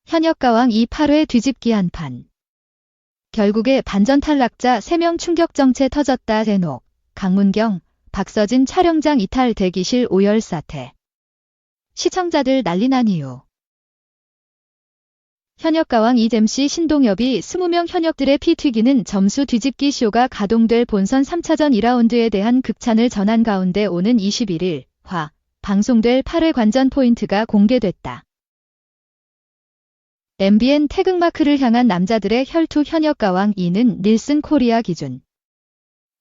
현역가왕 8회 뒤집기 한판. 결국에 반전 탈락자 3명 충격정체 터졌다 대놓. 강문경, 박서진 촬영장 이탈 대기실 오열 사태. 시청자들 난리난 이유. 현역가왕 이잼씨 신동엽이 20명 현역들의 피 튀기는 점수 뒤집기 쇼가 가동될 본선 3차전 2라운드에 대한 극찬을 전한 가운데 오는 21일 방송될 8회 관전 포인트가 공개됐다. MBN 태극마크를 향한 남자들의 혈투 현역가왕 2는 닐슨 코리아 기준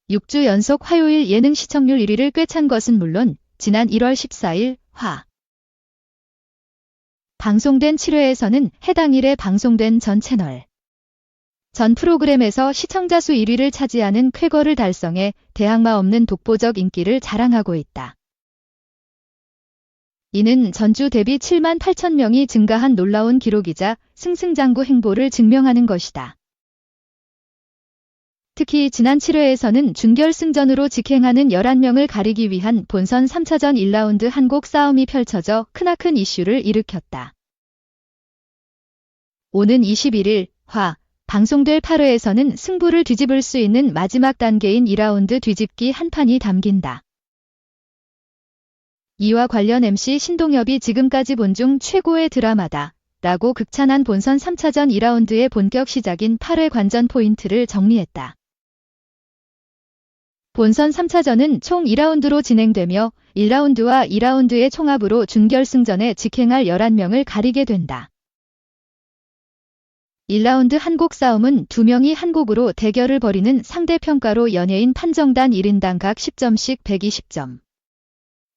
6주 연속 화요일 예능 시청률 1위를 꿰찬 것은 물론 지난 1월 14일 방송된 7회에서는 해당 일에 방송된 전 채널 전 프로그램에서 시청자 수 1위를 차지하는 쾌거를 달성해 대항마 없는 독보적 인기를 자랑하고 있다. 이는 전주 대비 7만 8천 명이 증가한 놀라운 기록이자 승승장구 행보를 증명하는 것이다. 특히 지난 7회에서는 준결승전으로 직행하는 11명을 가리기 위한 본선 3차전 1라운드 한 곡 싸움이 펼쳐져 크나큰 이슈를 일으켰다. 오는 21일 방송될 8회에서는 승부를 뒤집을 수 있는 마지막 단계인 2라운드 뒤집기 한판이 담긴다. 이와 관련 MC 신동엽이 지금까지 본 중 최고의 드라마다 라고 극찬한 본선 3차전 2라운드의 본격 시작인 8회 관전 포인트를 정리했다. 본선 3차전은 총 2라운드로 진행되며 1라운드와 2라운드의 총합으로 준결승전에 직행할 11명을 가리게 된다. 1라운드 한 곡 싸움은 2명이 한 곡으로 대결을 벌이는 상대평가로 연예인 판정단 1인당 각 10점씩 120점.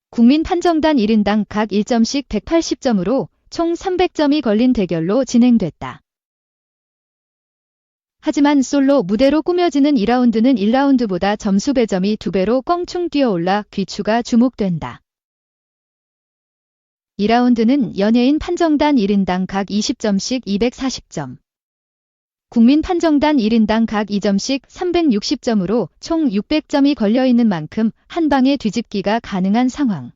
국민 판정단 1인당 각 1점씩 180점으로 총 300점이 걸린 대결로 진행됐다. 하지만 솔로 무대로 꾸며지는 2라운드는 1라운드보다 점수 배점이 2배로 껑충 뛰어올라 귀추가 주목된다. 2라운드는 연예인 판정단 1인당 각 20점씩 240점. 국민 판정단 1인당 각 2점씩 360점으로 총 600점이 걸려있는 만큼 한 방에 뒤집기가 가능한 상황.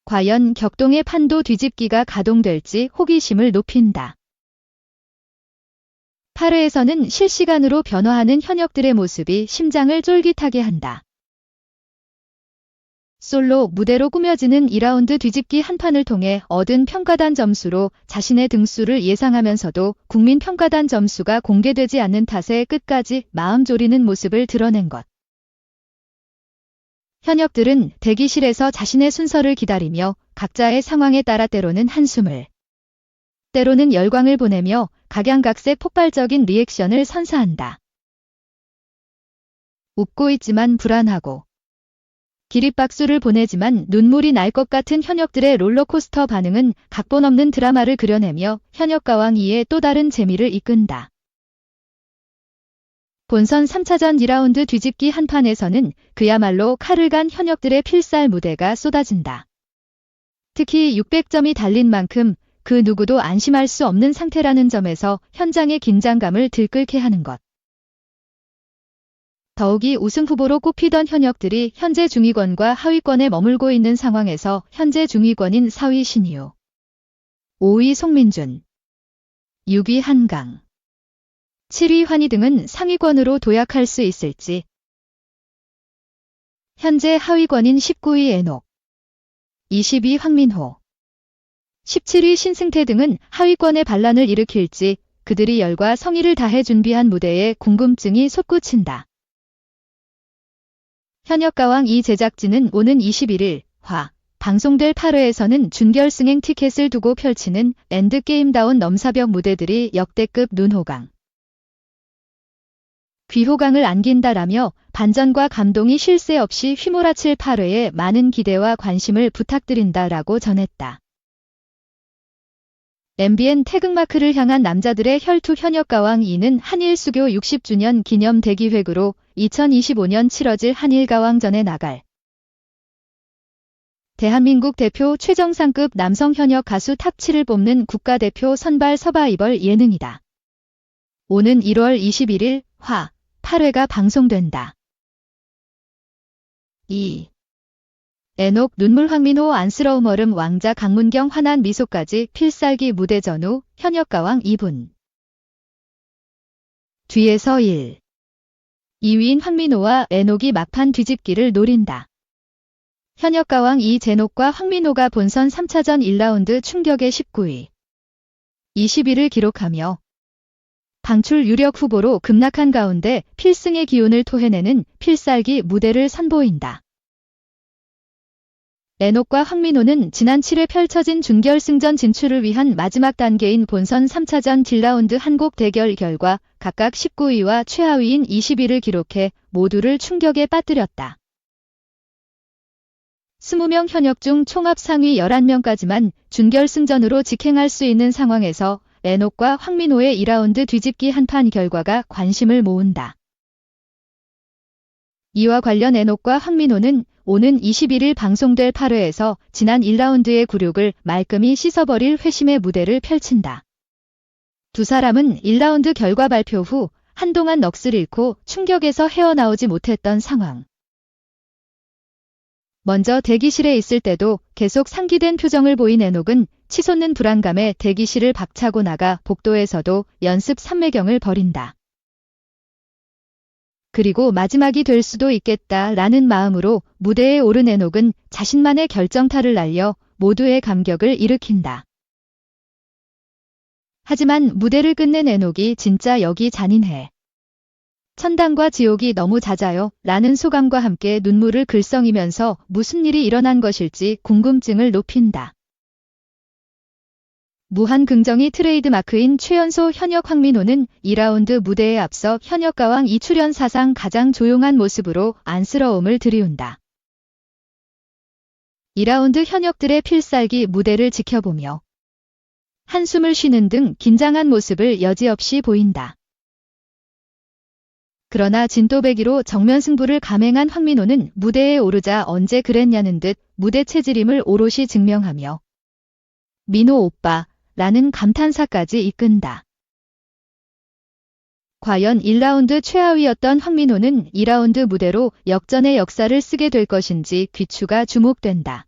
과연 격동의 판도 뒤집기가 가동될지 호기심을 높인다. 8회에서는 실시간으로 변화하는 현역들의 모습이 심장을 쫄깃하게 한다. 솔로 무대로 꾸며지는 2라운드 뒤집기 한판을 통해 얻은 평가단 점수로 자신의 등수를 예상하면서도 국민 평가단 점수가 공개되지 않는 탓에 끝까지 마음 졸이는 모습을 드러낸 것. 현역들은 대기실에서 자신의 순서를 기다리며 각자의 상황에 따라 때로는 한숨을, 때로는 열광을 보내며 각양각색 폭발적인 리액션을 선사한다. 웃고 있지만 불안하고 기립박수를 보내지만 눈물이 날 것 같은 현역들의 롤러코스터 반응은 각본 없는 드라마를 그려내며 현역가왕 2의 또 다른 재미를 이끈다. 본선 3차전 2라운드 뒤집기 한판에서는 그야말로 칼을 간 현역들의 필살 무대가 쏟아진다. 특히 600점이 달린 만큼 그 누구도 안심할 수 없는 상태라는 점에서 현장의 긴장감을 들끓게 하는 것. 더욱이 우승 후보로 꼽히던 현역들이 현재 중위권과 하위권에 머물고 있는 상황에서 현재 중위권인 4위 신유, 5위 송민준, 6위 한강, 7위 환희 등은 상위권으로 도약할 수 있을지. 현재 하위권인 19위 애녹, 20위 황민호, 17위 신승태 등은 하위권의 반란을 일으킬지 그들이 열과 성의를 다해 준비한 무대에 궁금증이 솟구친다. 현역가왕 2 제작진은 오는 21일 방송될 8회에서는 준결승행 티켓을 두고 펼치는 엔드게임다운 넘사벽 무대들이 역대급 눈호강, 귀호강을 안긴다라며 반전과 감동이 쉴 새 없이 휘몰아칠 8회에 많은 기대와 관심을 부탁드린다라고 전했다. MBN 태극마크를 향한 남자들의 혈투 현역가왕 2는 한일수교 60주년 기념 대기획으로 2025년 치러질 한일가왕전에 나갈 대한민국 대표 최정상급 남성 현역 가수 탑7을 뽑는 국가대표 선발 서바이벌 예능이다. 오는 1월 21일 8회가 방송된다. 2. 애녹 눈물 황민호 안쓰러움 얼음 왕자 강문경 환한 미소까지 필살기 무대 전후 현역가왕 2분. 뒤에서 1. 2위인 황민호와 애녹이 막판 뒤집기를 노린다. 현역가왕 이재녹과 황민호가 본선 3차전 1라운드 충격의 19위. 20위를 기록하며 방출 유력 후보로 급락한 가운데 필승의 기운을 토해내는 필살기 무대를 선보인다. 애녹과 황민호는 지난 7회 펼쳐진 준결승전 진출을 위한 마지막 단계인 본선 3차전 딜라운드 한 곡 대결 결과 각각 19위와 최하위인 20위를 기록해 모두를 충격에 빠뜨렸다. 20명 현역 중 총합 상위 11명까지만 준결승전으로 직행할 수 있는 상황에서 애녹과 황민호의 2라운드 뒤집기 한판 결과가 관심을 모은다. 이와 관련 애녹과 황민호는 오는 21일 방송될 8회에서 지난 1라운드의 굴욕을 말끔히 씻어버릴 회심의 무대를 펼친다. 두 사람은 1라운드 결과 발표 후 한동안 넋을 잃고 충격에서 헤어나오지 못했던 상황. 먼저 대기실에 있을 때도 계속 상기된 표정을 보인 애녹은 치솟는 불안감에 대기실을 박차고 나가 복도에서도 연습 삼매경을 벌인다. 그리고 마지막이 될 수도 있겠다라는 마음으로 무대에 오른 애녹은 자신만의 결정타를 날려 모두의 감격을 일으킨다. 하지만 무대를 끝낸 애녹이 진짜 여기 잔인해. 천당과 지옥이 너무 잦아요 라는 소감과 함께 눈물을 글썽이면서 무슨 일이 일어난 것일지 궁금증을 높인다. 무한 긍정이 트레이드마크인 최연소 현역 황민호는 2라운드 무대에 앞서 현역가왕 2출연 사상 가장 조용한 모습으로 안쓰러움을 드리운다. 2라운드 현역들의 필살기 무대를 지켜보며 한숨을 쉬는 등 긴장한 모습을 여지없이 보인다. 그러나 진또배기로 정면 승부를 감행한 황민호는 무대에 오르자 언제 그랬냐는 듯 무대 체질임을 오롯이 증명하며 민호 오빠 라는 감탄사까지 이끈다. 과연 1라운드 최하위였던 황민호는 2라운드 무대로 역전의 역사를 쓰게 될 것인지 귀추가 주목된다.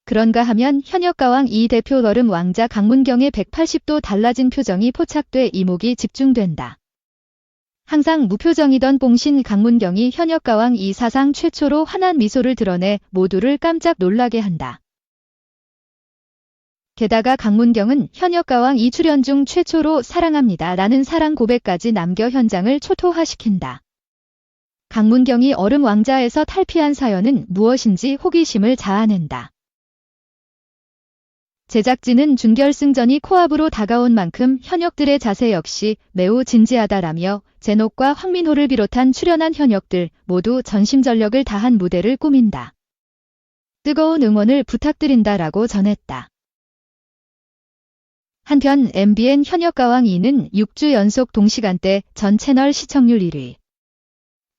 그런가 하면 현역가왕 이 대표 얼음 왕자 강문경의 180도 달라진 표정이 포착돼 이목이 집중된다. 항상 무표정이던 뽕신 강문경이 현역가왕 이 사상 최초로 환한 미소를 드러내 모두를 깜짝 놀라게 한다. 게다가 강문경은 현역가왕 2출연 중 최초로 사랑합니다 라는 사랑 고백까지 남겨 현장을 초토화시킨다. 강문경이 얼음 왕자에서 탈피한 사연은 무엇인지 호기심을 자아낸다. 제작진은 준결승전이 코앞으로 다가온 만큼 현역들의 자세 역시 매우 진지하다라며 제녹과 황민호를 비롯한 출연한 현역들 모두 전심전력을 다한 무대를 꾸민다. 뜨거운 응원을 부탁드린다라고 전했다. 한편 MBN 현역가왕 2는 6주 연속 동시간대 전 채널 시청률 1위.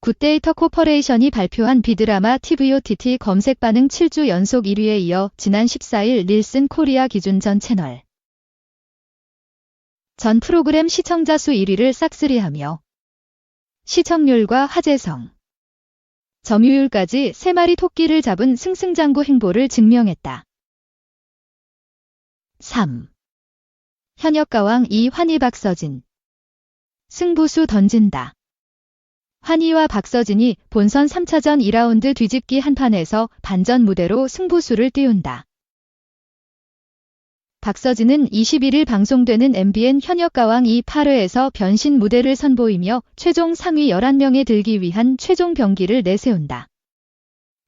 굿데이터 코퍼레이션이 발표한 비드라마 TVOTT 검색 반응 7주 연속 1위에 이어 지난 14일 닐슨 코리아 기준 전 채널 전 프로그램 시청자 수 1위를 싹쓸이하며 시청률과 화제성, 점유율까지 3마리 토끼를 잡은 승승장구 행보를 증명했다. 3. 현역가왕 2 환희 박서진. 승부수 던진다. 환희와 박서진이 본선 3차전 2라운드 뒤집기 한판에서 반전 무대로 승부수를 띄운다. 박서진은 21일 방송되는 MBN 현역가왕 2 8회에서 변신 무대를 선보이며 최종 상위 11명에 들기 위한 최종 병기를 내세운다.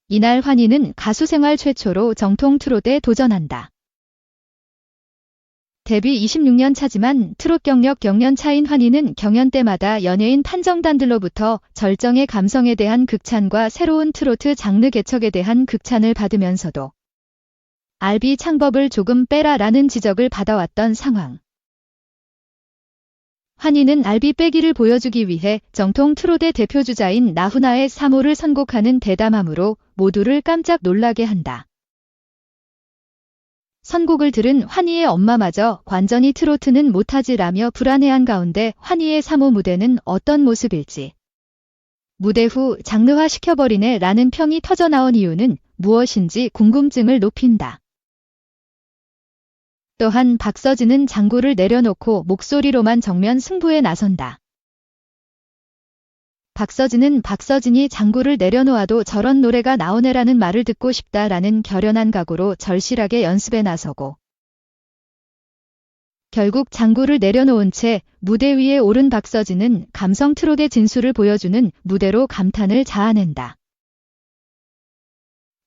이날 환희는 가수 생활 최초로 정통 트롯에 도전한다. 데뷔 26년 차지만 트롯 경력 경년 차인 환희는 경연 때마다 연예인 판정단들로부터 절정의 감성에 대한 극찬과 새로운 트로트 장르 개척에 대한 극찬을 받으면서도 알비 창법을 조금 빼라라는 지적을 받아왔던 상황. 환희는 알비 빼기를 보여주기 위해 정통 트롯의 대표주자인 나훈아의 3호를 선곡하는 대담함으로 모두를 깜짝 놀라게 한다. 선곡을 들은 환희의 엄마마저 완전히 트로트는 못하지라며 불안해한 가운데 환희의 3호 무대는 어떤 모습일지 무대 후 장르화 시켜버리네 라는 평이 터져나온 이유는 무엇인지 궁금증을 높인다. 또한 박서진은 장구를 내려놓고 목소리로만 정면 승부에 나선다. 박서진은 박서진이 장구를 내려놓아도 저런 노래가 나오네라는 말을 듣고 싶다라는 결연한 각오로 절실하게 연습에 나서고 결국 장구를 내려놓은 채 무대 위에 오른 박서진은 감성 트롯의 진수를 보여주는 무대로 감탄을 자아낸다.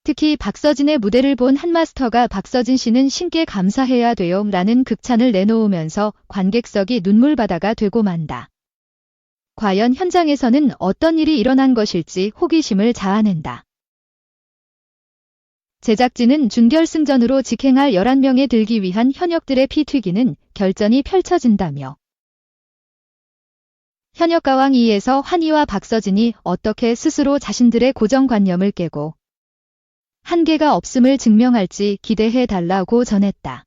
특히 박서진의 무대를 본 한 마스터가 박서진 씨는 신께 감사해야 돼요 라는 극찬을 내놓으면서 관객석이 눈물바다가 되고 만다. 과연 현장에서는 어떤 일이 일어난 것일지 호기심을 자아낸다. 제작진은 준결승전으로 직행할 11명에 들기 위한 현역들의 피튀기는 결전이 펼쳐진다며 현역가왕 2에서 환희와 박서진이 어떻게 스스로 자신들의 고정관념을 깨고 한계가 없음을 증명할지 기대해달라고 전했다.